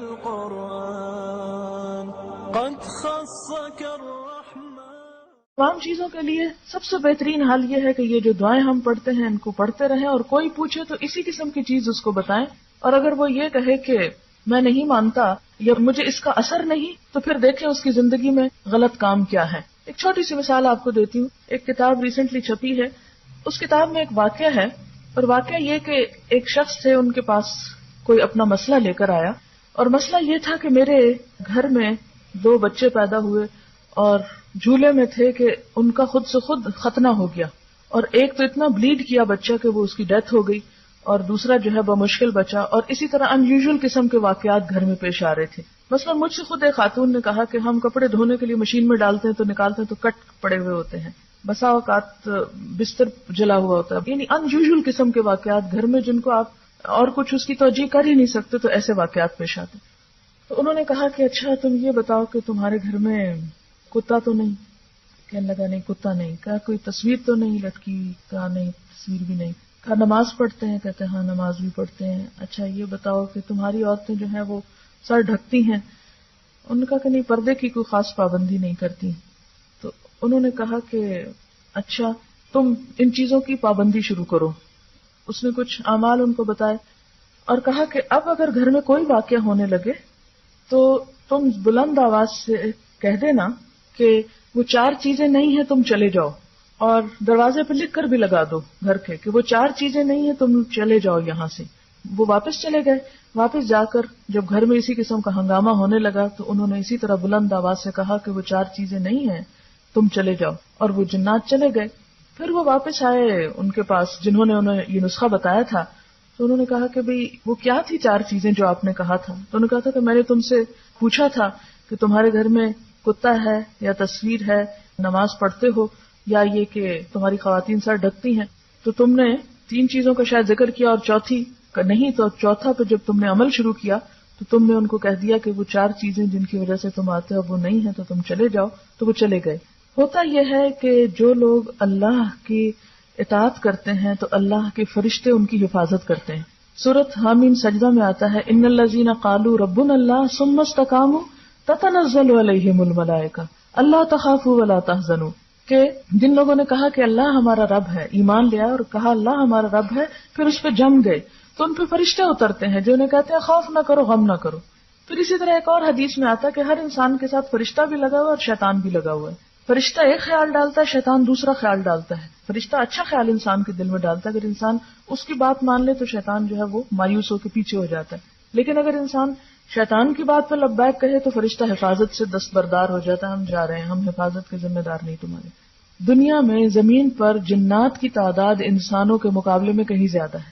القرآن قد خصك الرحمن. تمام چیزوں کے لیے سب سے بہترین حل یہ ہے کہ یہ جو دعائیں ہم پڑھتے ہیں ان کو پڑھتے رہیں، اور کوئی پوچھے تو اسی قسم کی چیز اس کو بتائیں. اور اگر وہ یہ کہے کہ میں نہیں مانتا یا مجھے اس کا اثر نہیں، تو پھر دیکھیں اس کی زندگی میں غلط کام کیا ہے. ایک چھوٹی سی مثال آپ کو دیتی ہوں. ایک کتاب ریسنٹلی چھپی ہے، اس کتاب میں ایک واقعہ ہے، اور واقعہ یہ کہ ایک شخص تھے، ان کے پاس کوئی اپنا مسئلہ لے کر آیا، اور مسئلہ یہ تھا کہ میرے گھر میں 2 بچے پیدا ہوئے اور جھولے میں تھے کہ ان کا خود سے خود ختنہ ہو گیا، اور ایک تو اتنا بلیڈ کیا بچہ کہ وہ اس کی ڈیتھ ہو گئی، اور دوسرا جو ہے بمشکل بچا. اور اسی طرح ان یوزول قسم کے واقعات گھر میں پیش آ رہے تھے. مثلا مجھ سے خود ایک خاتون نے کہا کہ ہم کپڑے دھونے کے لیے مشین میں ڈالتے ہیں تو نکالتے ہیں تو کٹ پڑے ہوئے ہوتے ہیں، بسا اوقات بستر جلا ہوا ہوتا ہے. یعنی ان یوزول قسم کے واقعات گھر میں جن کو آپ اور کچھ اس کی توجہ کر ہی نہیں سکتے، تو ایسے واقعات پیش آتے. تو انہوں نے کہا کہ اچھا تم یہ بتاؤ کہ تمہارے گھر میں کتا تو نہیں؟ کہنے لگا نہیں کتا نہیں. کہا کوئی تصویر تو نہیں لٹکی؟ کہا نہیں تصویر بھی نہیں. کہا نماز پڑھتے ہیں؟ کہتے ہیں ہاں نماز بھی پڑھتے ہیں. اچھا یہ بتاؤ کہ تمہاری عورتیں جو ہیں وہ سر ڈھکتی ہیں؟ انہوں نے کہا کہ نہیں پردے کی کوئی خاص پابندی نہیں کرتی. تو انہوں نے کہا کہ اچھا تم ان چیزوں کی پابندی شروع کرو. اس نے کچھ اعمال ان کو بتائے اور کہا کہ اب اگر گھر میں کوئی واقعہ ہونے لگے تو تم بلند آواز سے کہہ دینا کہ وہ 4 چیزیں نہیں ہیں، تم چلے جاؤ. اور دروازے پہ لکھ کر بھی لگا دو گھر کے کہ وہ 4 چیزیں نہیں ہیں، تم چلے جاؤ یہاں سے. وہ واپس چلے گئے. واپس جا کر جب گھر میں اسی قسم کا ہنگامہ ہونے لگا تو انہوں نے اسی طرح بلند آواز سے کہا کہ وہ 4 چیزیں نہیں ہیں، تم چلے جاؤ. اور وہ جنات چلے گئے. پھر وہ واپس آئے ان کے پاس جنہوں نے انہیں یہ نسخہ بتایا تھا. تو انہوں نے کہا کہ بھئی وہ کیا تھی 4 چیزیں جو آپ نے کہا تھا؟ تو انہوں نے کہا تھا کہ میں نے تم سے پوچھا تھا کہ تمہارے گھر میں کتا ہے یا تصویر ہے، نماز پڑھتے ہو، یا یہ کہ تمہاری خواتین سر ڈھکتی ہیں. تو تم نے 3 چیزوں کا شاید ذکر کیا اور چوتھی کا نہیں. تو چوتھا پہ جب تم نے عمل شروع کیا تو تم نے ان کو کہہ دیا کہ وہ 4 چیزیں جن کی وجہ سے تم آتے ہو وہ نہیں ہیں، تو تم چلے جاؤ. تو وہ چلے گئے. ہوتا یہ ہے کہ جو لوگ اللہ کی اطاعت کرتے ہیں تو اللہ کے فرشتے ان کی حفاظت کرتے ہیں. سورۃ حامیم سجدہ میں آتا ہے ان الذین قالوا ربنا اللہ ثم استقاموا تتنزل علیہم الملائکہ اللہ تخافوا ولا تحزنوا، کہ جن لوگوں نے کہا کہ اللہ ہمارا رب ہے، ایمان لیا اور کہا اللہ ہمارا رب ہے، پھر اس پہ جم گئے تو ان پہ فرشتے اترتے ہیں جو انہیں کہتے ہیں خوف نہ کرو غم نہ کرو. پھر اسی طرح ایک اور حدیث میں آتا ہے کہ ہر انسان کے ساتھ فرشتہ بھی لگا ہوا ہے اور شیطان بھی لگا ہوا ہے. فرشتہ ایک خیال ڈالتا ہے، شیطان دوسرا خیال ڈالتا ہے. فرشتہ اچھا خیال انسان کے دل میں ڈالتا ہے، اگر انسان اس کی بات مان لے تو شیطان جو ہے وہ مایوس ہو کے پیچھے ہو جاتا ہے. لیکن اگر انسان شیطان کی بات پہ لبیک کہے تو فرشتہ حفاظت سے دستبردار ہو جاتا ہے. ہم جا رہے ہیں، ہم حفاظت کے ذمہ دار نہیں تمہارے. دنیا میں زمین پر جنات کی تعداد انسانوں کے مقابلے میں کہیں زیادہ ہے.